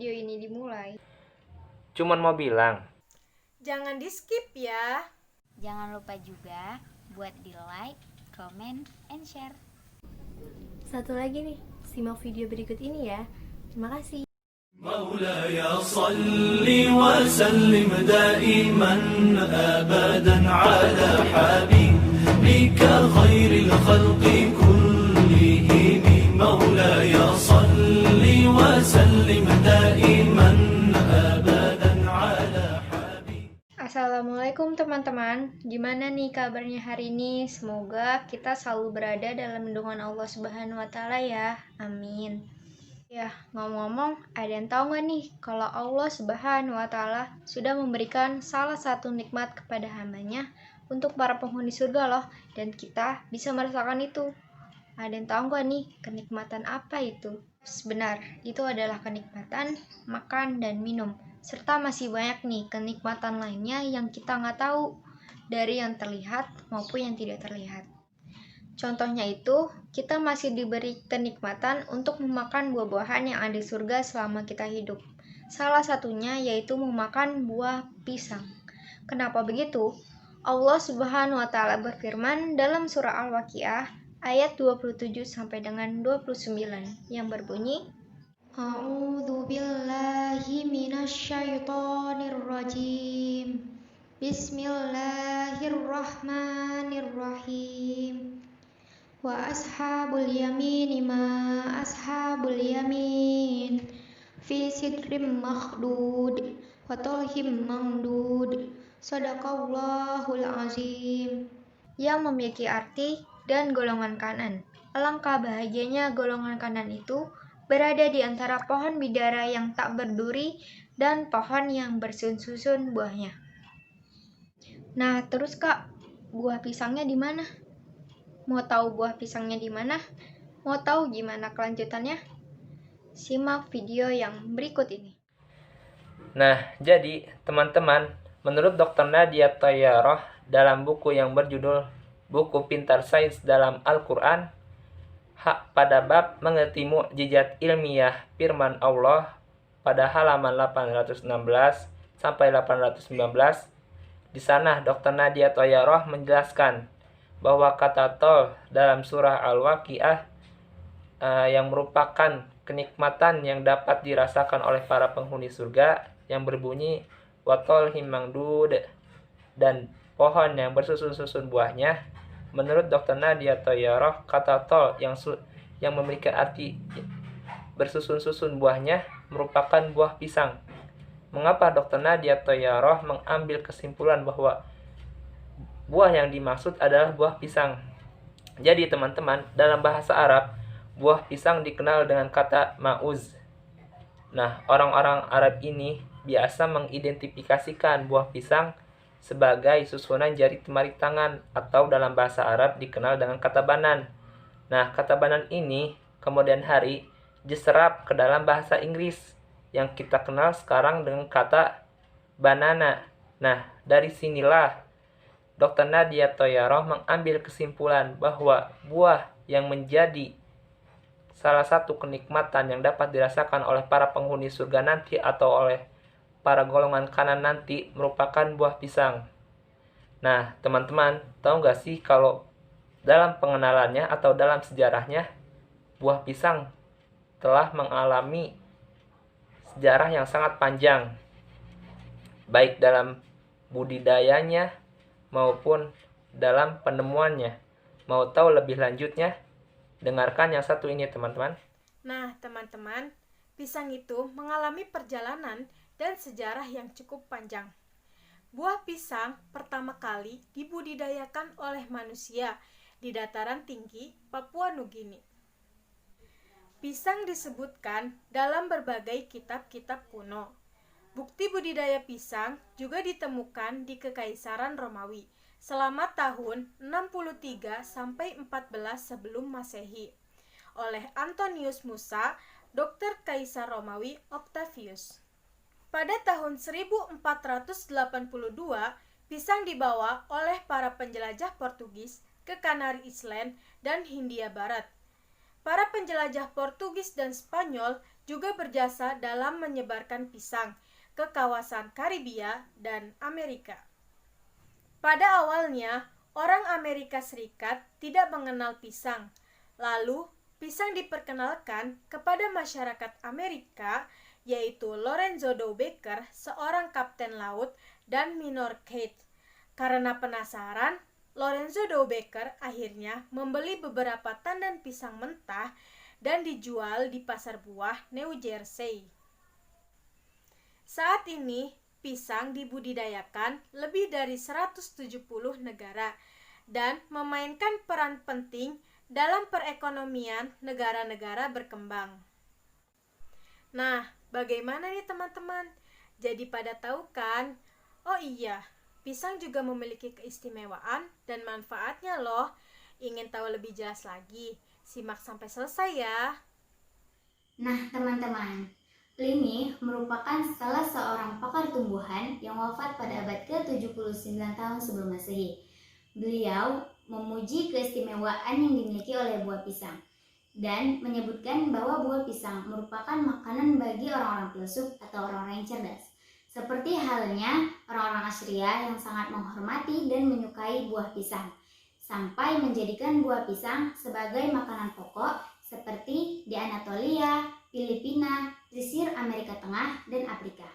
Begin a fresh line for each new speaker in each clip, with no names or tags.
video ini dimulai.
Cuman mau bilang,
jangan di-skip ya.
Jangan lupa juga buat di-like, comment, and share.
Satu lagi nih, simak video berikut ini ya. Terima kasih.
مولاي صل وسلم دائما أبدا على حبيبك خير الخلق كلهم مولاي صل وسلم دائما أبدا على حبيبك.
Assalamualaikum teman-teman, gimana nih kabarnya hari ini? Semoga kita selalu berada dalam lindungan Allah Subhanahu wa Ta'ala ya, amin. Ya, ngomong-ngomong, ada yang tahu nggak nih kalau Allah Subhanahu wa Ta'ala sudah memberikan salah satu nikmat kepada hambanya untuk para penghuni surga loh, dan kita bisa merasakan itu. Ada yang tahu nggak nih kenikmatan apa itu? Benar, itu adalah kenikmatan makan dan minum, serta masih banyak nih kenikmatan lainnya yang kita nggak tahu, dari yang terlihat maupun yang tidak terlihat. Contohnya itu, kita masih diberi kenikmatan untuk memakan buah-buahan yang ada di surga selama kita hidup. Salah satunya yaitu memakan buah pisang. Kenapa begitu? Allah Subhanahu wa Ta'ala berfirman dalam surah Al-Waqiah ayat 27 sampai dengan 29 yang berbunyi, A'udzu billahi minasyaitonir rajim. Bismillahirrahmanirrahim. Wa ashabul yamini ma ashabul yamin fi sidrim makhdud wa talhim mamdud sadaqallahul azim, yang memiliki arti dan golongan kanan. Alangkah bahagianya golongan kanan itu berada di antara pohon bidara yang tak berduri dan pohon yang bersusun-susun buahnya. Nah, terus Kak, buah pisangnya di mana? Mau tahu buah pisangnya di mana? Mau tahu gimana kelanjutannya? Simak video yang berikut ini.
nah jadi teman-teman, menurut Dr. Nadia Thayyarah dalam buku yang berjudul Buku Pintar Sains dalam Al-Quran, pada bab mengerti mukjizat ilmiah firman Allah pada halaman 816 sampai 819, di sana Dr. Nadia Thayyarah menjelaskan bahwa kata tol dalam surah Al-Waqiah yang merupakan kenikmatan yang dapat dirasakan oleh para penghuni surga yang berbunyi watolhim mangdud dan pohon yang bersusun-susun buahnya. Menurut Dr. Nadia Thayyarah, kata tol yang memiliki arti bersusun-susun buahnya merupakan buah pisang. Mengapa Dr. Nadia Thayyarah mengambil kesimpulan bahwa buah yang dimaksud adalah buah pisang? Jadi teman-teman, dalam bahasa Arab, buah pisang dikenal dengan kata ma'uz. Nah, orang-orang Arab ini biasa mengidentifikasikan buah pisang sebagai susunan jari temari tangan, atau dalam bahasa Arab dikenal dengan kata banan. Nah, kata banan ini kemudian hari diserap ke dalam bahasa Inggris yang kita kenal sekarang dengan kata banana. Nah, dari sinilah Dr. Nadia Thayyarah mengambil kesimpulan bahwa buah yang menjadi salah satu kenikmatan yang dapat dirasakan oleh para penghuni surga nanti atau oleh para golongan kanan nanti merupakan buah pisang. Nah, teman-teman, tahu nggak sih kalau dalam pengenalannya atau dalam sejarahnya, buah pisang telah mengalami sejarah yang sangat panjang, baik dalam budidayanya maupun dalam penemuannya. Mau tahu lebih lanjutnya? Dengarkan yang satu ini, teman-teman.
Nah, teman-teman, pisang itu mengalami perjalanan dan sejarah yang cukup panjang. Buah pisang pertama kali dibudidayakan oleh manusia di dataran tinggi Papua Nugini. Pisang disebutkan dalam berbagai kitab-kitab kuno. Bukti budidaya pisang juga ditemukan di Kekaisaran Romawi selama tahun 63 sampai 14 sebelum Masehi oleh Antonius Musa, Dr. Kaisar Romawi Octavius. Pada tahun 1482, pisang dibawa oleh para penjelajah Portugis ke Canary Island dan Hindia Barat. Para penjelajah Portugis dan Spanyol juga berjasa dalam menyebarkan pisang ke kawasan Karibia dan Amerika. Pada awalnya, orang Amerika Serikat tidak mengenal pisang. Lalu, pisang diperkenalkan kepada masyarakat Amerika, yaitu Lorenzo Dow Baker, seorang kapten laut, dan Minor Keith. Karena penasaran, Lorenzo Dow Baker akhirnya membeli beberapa tandan pisang mentah dan dijual di pasar buah New Jersey. Saat ini, pisang dibudidayakan lebih dari 170 negara dan memainkan peran penting dalam perekonomian negara-negara berkembang. Nah, bagaimana nih teman-teman? Jadi pada tahu kan? Oh iya, pisang juga memiliki keistimewaan dan manfaatnya loh. Ingin tahu lebih jelas lagi? Simak sampai selesai ya.
Nah, teman-teman, Pliny merupakan salah seorang pakar tumbuhan yang wafat pada abad ke-79 tahun sebelum Masehi. Beliau memuji keistimewaan yang dimiliki oleh buah pisang dan menyebutkan bahwa buah pisang merupakan makanan bagi orang-orang filsuf atau orang-orang yang cerdas. Seperti halnya orang-orang Assyria yang sangat menghormati dan menyukai buah pisang, sampai menjadikan buah pisang sebagai makanan pokok seperti di Anatolia, Filipina, pesisir Amerika Tengah, dan Afrika.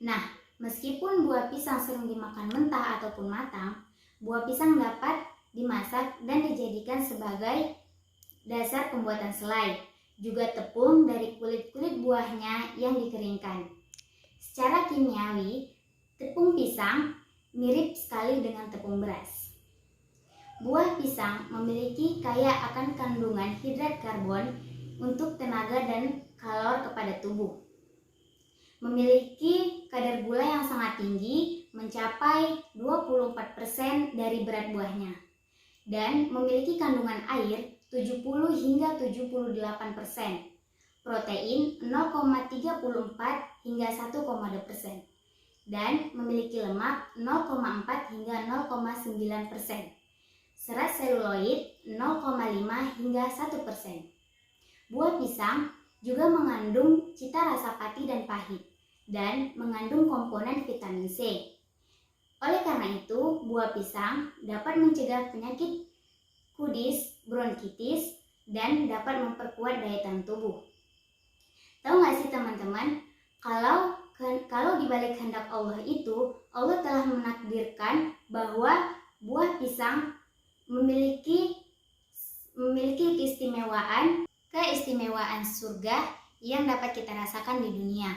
Nah, meskipun buah pisang sering dimakan mentah ataupun matang, buah pisang dapat dimasak dan dijadikan sebagai dasar pembuatan selai, juga tepung dari kulit-kulit buahnya yang dikeringkan. Secara kimiawi, tepung pisang mirip sekali dengan tepung beras. Buah pisang memiliki kaya akan kandungan hidrat karbon untuk tenaga dan kalor kepada tubuh. Memiliki kadar gula yang sangat tinggi, mencapai 24% dari berat buahnya. Dan memiliki kandungan air 70 hingga 78%. Protein 0,34 hingga 1,2%. Dan memiliki lemak 0,4 hingga 0,9%. Serat seluloid 0,5 hingga 1%. Buah pisang juga mengandung cita rasa pati dan pahit dan mengandung komponen vitamin C. Oleh karena itu, buah pisang dapat mencegah penyakit kudis, bronkitis, dan dapat memperkuat daya tahan tubuh. Tahu nggak sih teman-teman, kalau di balik kehendak Allah itu, Allah telah menakdirkan bahwa buah pisang memiliki keistimewaan surga yang dapat kita rasakan di dunia.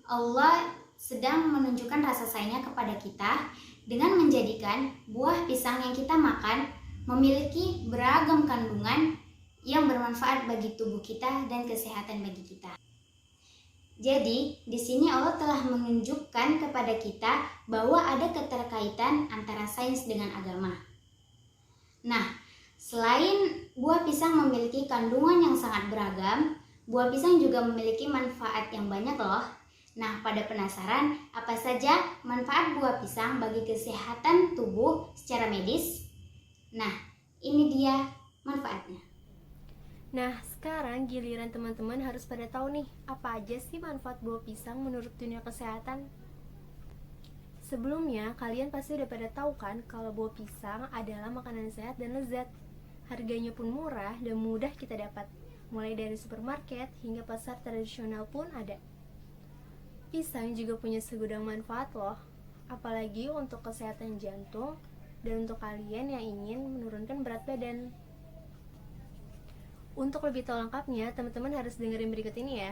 Allah sedang menunjukkan rasa sayangnya kepada kita dengan menjadikan buah pisang yang kita makan memiliki beragam kandungan yang bermanfaat bagi tubuh kita dan kesehatan bagi kita. Jadi, di sini Allah telah menunjukkan kepada kita bahwa ada keterkaitan antara sains dengan agama. Nah, selain buah pisang memiliki kandungan yang sangat beragam, buah pisang juga memiliki manfaat yang banyak loh. Nah, pada penasaran apa saja manfaat buah pisang bagi kesehatan tubuh secara medis? Nah, ini dia manfaatnya.
Nah, sekarang giliran teman-teman harus pada tahu nih, apa aja sih manfaat buah pisang menurut dunia kesehatan? Sebelumnya, kalian pasti udah pada tahu kan kalau buah pisang adalah makanan sehat dan lezat. Harganya pun murah dan mudah kita dapat. Mulai dari supermarket hingga pasar tradisional pun ada. Pisang juga punya segudang manfaat loh, apalagi untuk kesehatan jantung dan untuk kalian yang ingin menurunkan berat badan. Untuk lebih tahu lengkapnya, teman-teman harus dengerin berikut ini ya.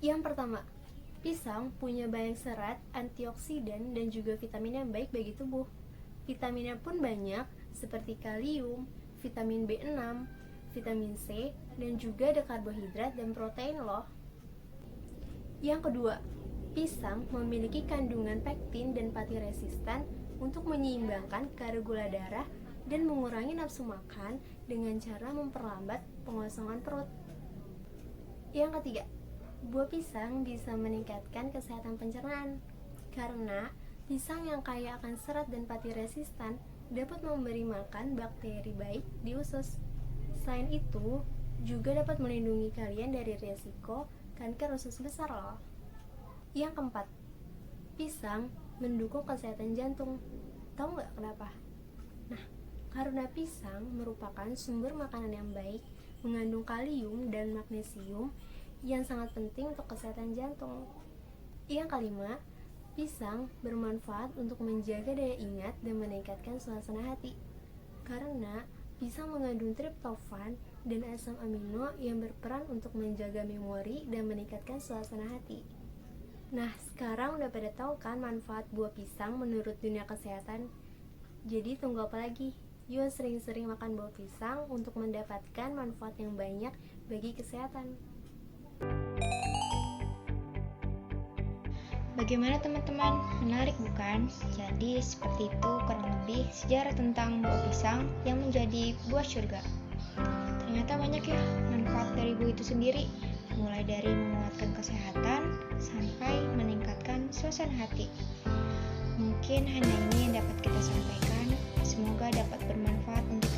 Yang pertama, pisang punya banyak serat, antioksidan, dan juga vitamin yang baik bagi tubuh. Vitaminnya pun banyak, seperti kalium, vitamin B6, vitamin C, dan juga ada karbohidrat dan protein loh. Yang kedua, pisang memiliki kandungan pektin dan pati resistan untuk menyeimbangkan kadar gula darah dan mengurangi nafsu makan dengan cara memperlambat pengosongan perut. Yang ketiga, buah pisang bisa meningkatkan kesehatan pencernaan karena pisang yang kaya akan serat dan pati resistan dapat memberi makan bakteri baik di usus. Selain itu, juga dapat melindungi kalian dari risiko kanker usus besar loh. Yang keempat, pisang mendukung kesehatan jantung. Tahu nggak kenapa? Nah, karena pisang merupakan sumber makanan yang baik, mengandung kalium dan magnesium yang sangat penting untuk kesehatan jantung. Yang kelima, pisang bermanfaat untuk menjaga daya ingat dan meningkatkan suasana hati. Karena pisang mengandung triptofan dan asam amino yang berperan untuk menjaga memori dan meningkatkan suasana hati. Nah, sekarang udah pada tahu kan manfaat buah pisang menurut dunia kesehatan? Jadi tunggu apa lagi? Yuk sering-sering makan buah pisang untuk mendapatkan manfaat yang banyak bagi kesehatan.
Bagaimana teman-teman? Menarik bukan? Jadi seperti itu kurang lebih sejarah tentang buah pisang yang menjadi buah surga. Ternyata banyak ya manfaat dari buah itu sendiri, mulai dari menguatkan kesehatan sampai meningkatkan suasana hati. Mungkin hanya ini yang dapat kita sampaikan. Semoga dapat bermanfaat untuk